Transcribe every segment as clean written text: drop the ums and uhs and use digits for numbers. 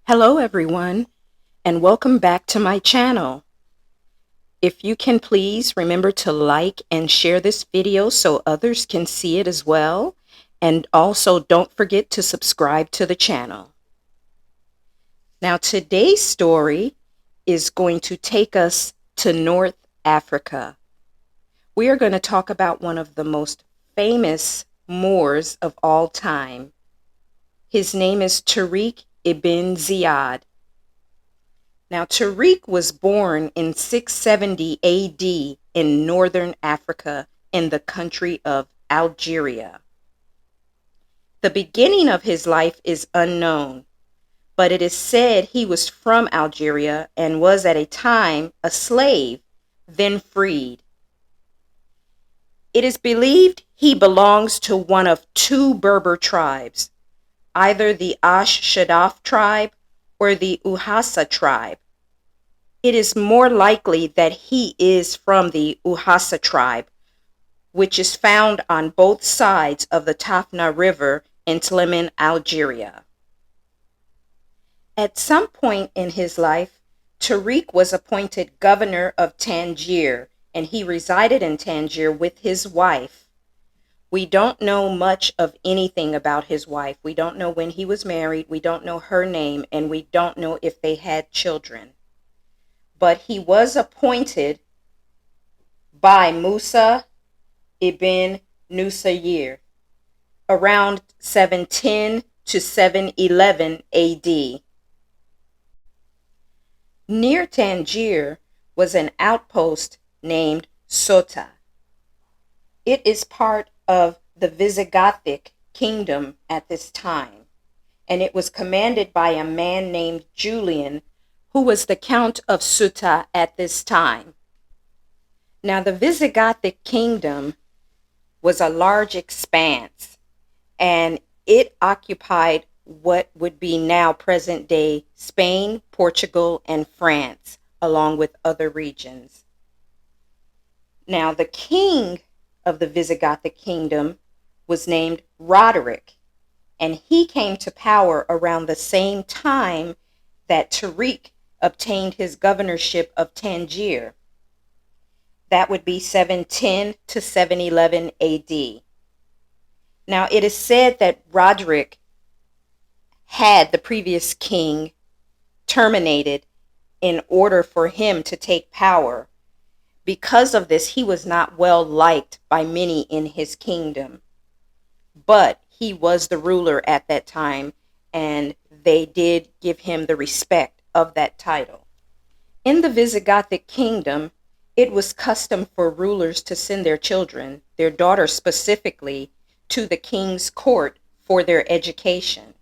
Hello everyone, and welcome back to my channel. If you can please remember to like and share this video so others can see it as well. And also don't forget to subscribe to the channel. Now today's story is going to take us to North Africa. We are going to talk about one of the most famous Moors of all time. His name is Tariq Ibn Ziyad. Now, Tariq was born in 670 AD in northern Africa in the country of Algeria. The beginning of his life is unknown, but it is said he was from Algeria and was at a time a slave, then freed. It is believed he belongs to one of two Berber tribes, either the Ash-Shadaf tribe or the Uhasa tribe. It is more likely that he is from the Uhasa tribe, which is found on both sides of the Tafna River in Tlemcen, Algeria. At some point in his life, Tariq was appointed governor of Tangier, and he resided in Tangier with his wife. We don't know much of anything about his wife. We don't know when he was married, we don't know her name, and we don't know if they had children. But he was appointed by Musa ibn Nusayr around 710 to 711 AD. Near Tangier was an outpost named Sota. It is part of the Visigothic kingdom at this time, and it was commanded by a man named Julian, who was the Count of Ceuta at this time. Now, the Visigothic kingdom was a large expanse, and it occupied what would be now present-day Spain, Portugal, and France, along with other regions. Now, the king of the Visigothic kingdom was named Roderick, and he came to power around the same time that Tariq obtained his governorship of Tangier. That would be 710 to 711 AD. Now, it is said that Roderick had the previous king terminated in order for him to take power. Because of this, he was not well liked by many in his kingdom. But he was the ruler at that time, and they did give him the respect of that title. In the Visigothic kingdom, it was custom for rulers to send their children, their daughters specifically, to the king's court for their education.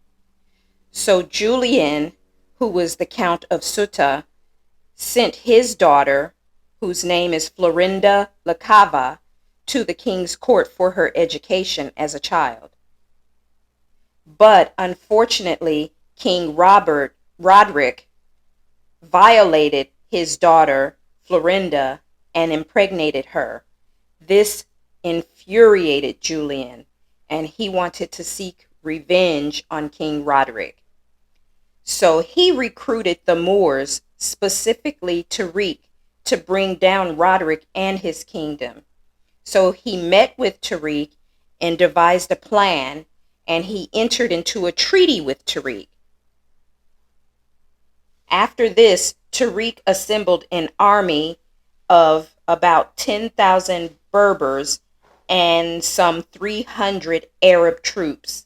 So Julian, who was the Count of Ceuta, sent his daughter, whose name is Florinda Lacava, to the king's court for her education as a child. But unfortunately, King Roderick violated his daughter Florinda and impregnated her. This infuriated Julian, and he wanted to seek revenge on King Roderick. So he recruited the Moors, specifically Tariq, to bring down Roderick and his kingdom. So he met with Tariq and devised a plan, and he entered into a treaty with Tariq. After this, Tariq assembled an army of about 10,000 Berbers and some 300 Arab troops.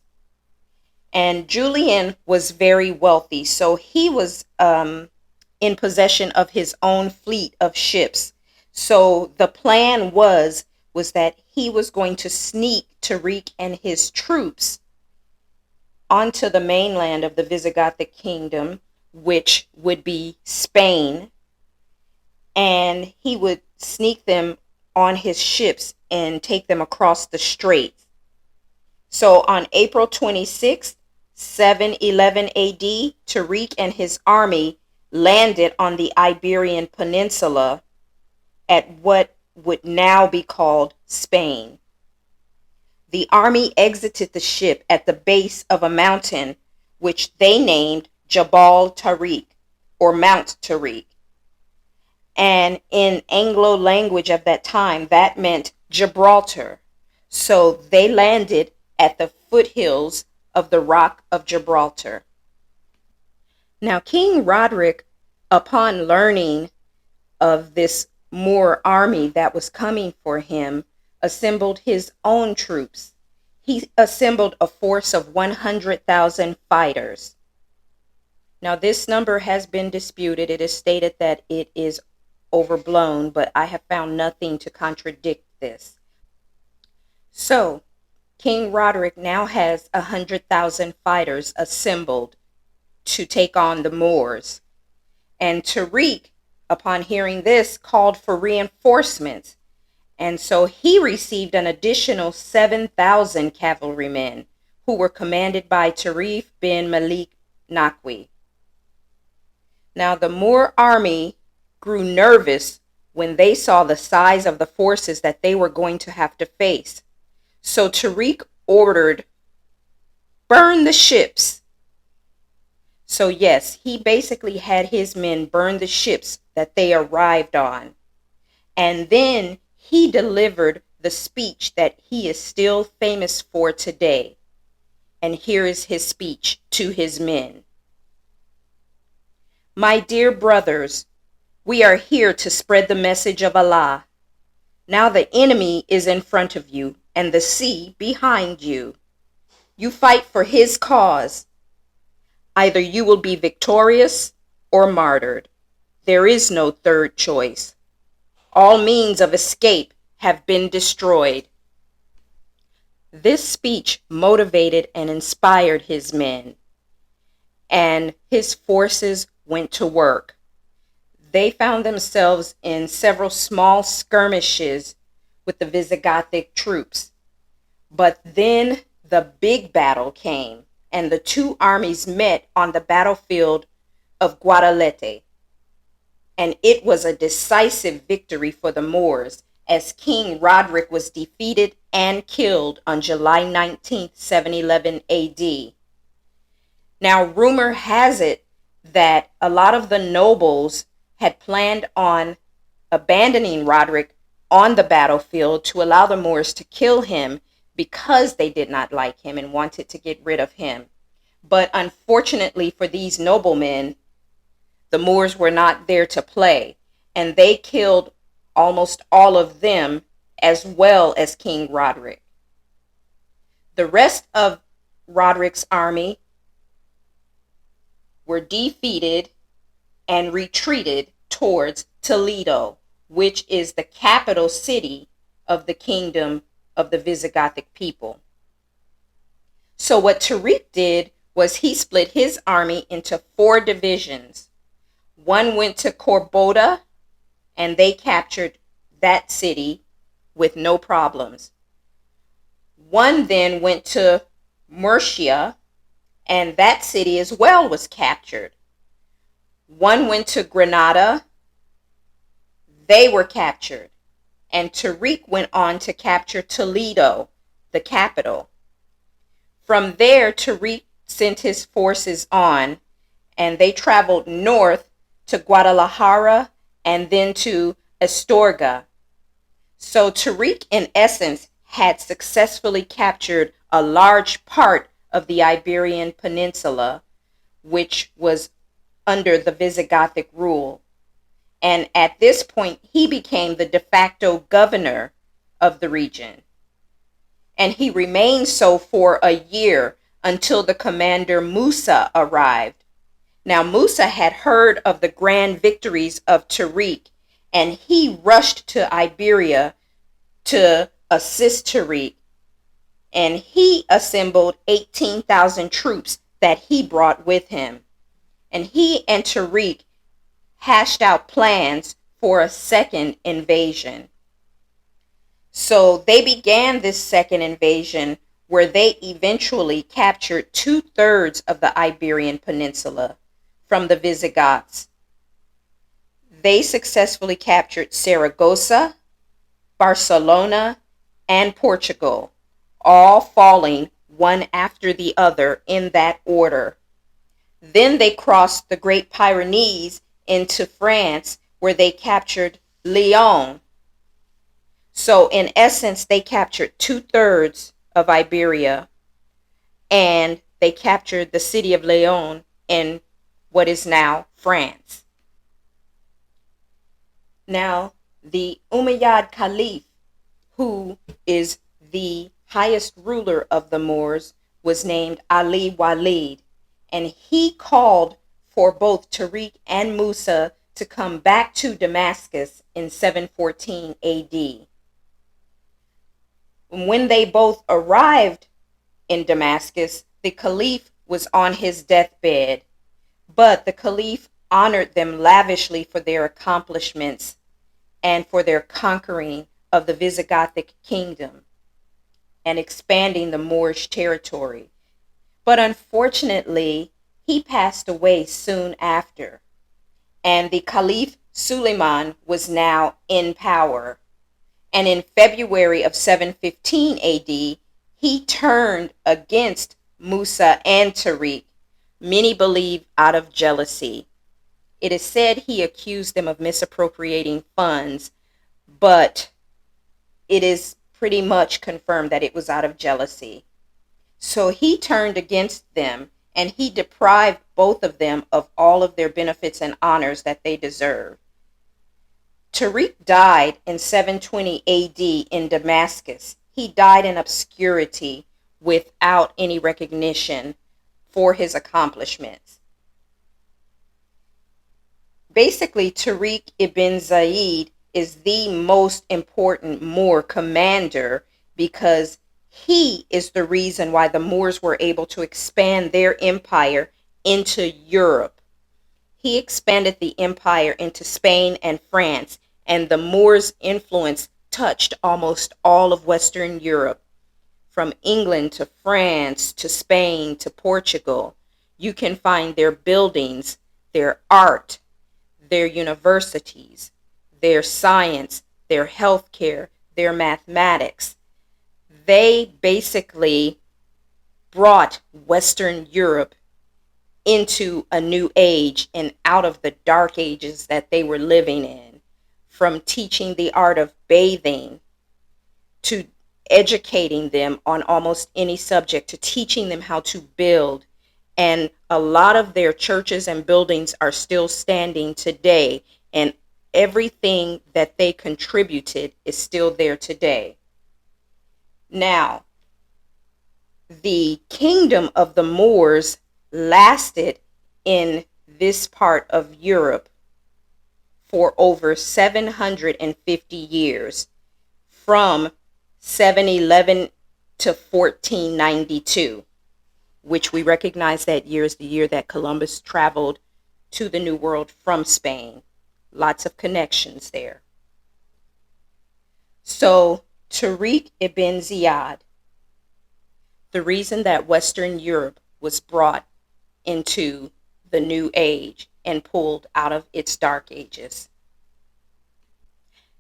And Julian was very wealthy, so he was in possession of his own fleet of ships. So the plan was that he was going to sneak Tariq and his troops onto the mainland of the Visigothic kingdom, which would be Spain, and he would sneak them on his ships and take them across the straits. So on April 26th, 711 AD, Tariq and his army landed on the Iberian peninsula at what would now be called Spain. The army exited the ship at the base of a mountain, which they named Jabal Tariq, or Mount Tariq. And in Anglo language of that time, that meant Gibraltar. So they landed at the foothills of the Rock of Gibraltar. Now, King Roderick, upon learning of this Moor army that was coming for him, assembled his own troops. He assembled a force of 100,000 fighters. Now, this number has been disputed. It is stated that it is overblown, but I have found nothing to contradict this. So, King Roderick now has 100,000 fighters assembled to take on the Moors. And Tariq, upon hearing this, called for reinforcements. And so he received an additional 7,000 cavalrymen who were commanded by Tariq bin Malik Naqvi. Now the Moor army grew nervous when they saw the size of the forces that they were going to have to face. So Tariq ordered, "Burn the ships." So yes, he basically had his men burn the ships that they arrived on. And then he delivered the speech that he is still famous for today. And here is his speech to his men. "My dear brothers, we are here to spread the message of Allah. Now the enemy is in front of you and the sea behind you. You fight for his cause. Either you will be victorious or martyred. There is no third choice. All means of escape have been destroyed." This speech motivated and inspired his men, and his forces went to work. They found themselves in several small skirmishes with the Visigothic troops. But then the big battle came, and the two armies met on the battlefield of Guadalete. And it was a decisive victory for the Moors, as King Roderick was defeated and killed on July 19th, 711 AD. Now, rumor has it that a lot of the nobles had planned on abandoning Roderick on the battlefield to allow the Moors to kill him because they did not like him and wanted to get rid of him. But unfortunately for these noblemen, the Moors were not there to play, and they killed almost all of them as well as King Roderick. The rest of Roderick's army were defeated and retreated towards Toledo, which is the capital city of the kingdom of the Visigothic people. So what Tariq did was he split his army into 4 divisions. One went to Corbota, and they captured that city with no problems. One then went to Murcia, and that city as well was captured. One went to Granada. They were captured. And Tariq went on to capture Toledo, the capital. From there, Tariq sent his forces on, and they traveled north to Guadalajara and then to Astorga. So Tariq, in essence, had successfully captured a large part of the Iberian peninsula, which was under the Visigothic rule. And at this point, he became the de facto governor of the region. And he remained so for a year until the commander Musa arrived. Now, Musa had heard of the grand victories of Tariq, and he rushed to Iberia to assist Tariq. And he assembled 18,000 troops that he brought with him. And he and Tariq hashed out plans for a second invasion. So they began this second invasion, where they eventually captured 2/3 of the Iberian Peninsula from the Visigoths. They successfully captured Saragossa, Barcelona, and Portugal, all falling one after the other in that order. Then they crossed the Great Pyrenees into France, where they captured Lyon. So in essence, they captured 2/3 of Iberia, and they captured the city of Lyon in what is now France. Now, the Umayyad Caliph, who is the highest ruler of the Moors, was named Ali Walid, and he called for both Tariq and Musa to come back to Damascus in 714 AD. When they both arrived in Damascus, the Caliph was on his deathbed, but the Caliph honored them lavishly for their accomplishments and for their conquering of the Visigothic kingdom and expanding the Moorish territory. But unfortunately, he passed away soon after, and the Caliph Suleiman was now in power. And in February of 715 AD, he turned against Musa and Tariq, many believe out of jealousy. It is said he accused them of misappropriating funds, but it is pretty much confirmed that it was out of jealousy. So he turned against them, and he deprived both of them of all of their benefits and honors that they deserved. Tariq died in 720 AD in Damascus. He died in obscurity without any recognition for his accomplishments. Basically, Tariq Ibn Ziyad is the most important Moor commander because he is the reason why the Moors were able to expand their empire into Europe. He expanded the empire into Spain and France, and the Moors' influence touched almost all of Western Europe, from England to France to Spain to Portugal. You can find their buildings, their art, their universities, their science, their healthcare, their mathematics. They basically brought Western Europe into a new age and out of the dark ages that they were living in, from teaching the art of bathing to educating them on almost any subject, to teaching them how to build. And a lot of their churches and buildings are still standing today, and everything that they contributed is still there today. Now, the kingdom of the Moors lasted in this part of Europe for over 750 years, from 711 to 1492, which we recognize that year as the year that Columbus traveled to the New World from Spain. Lots of connections there. So, Tariq Ibn Ziyad, the reason that Western Europe was brought into the new age and pulled out of its dark ages.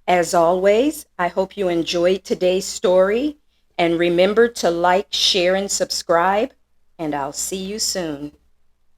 As always, I hope you enjoyed today's story, and remember to like, share, and subscribe, and I'll see you soon.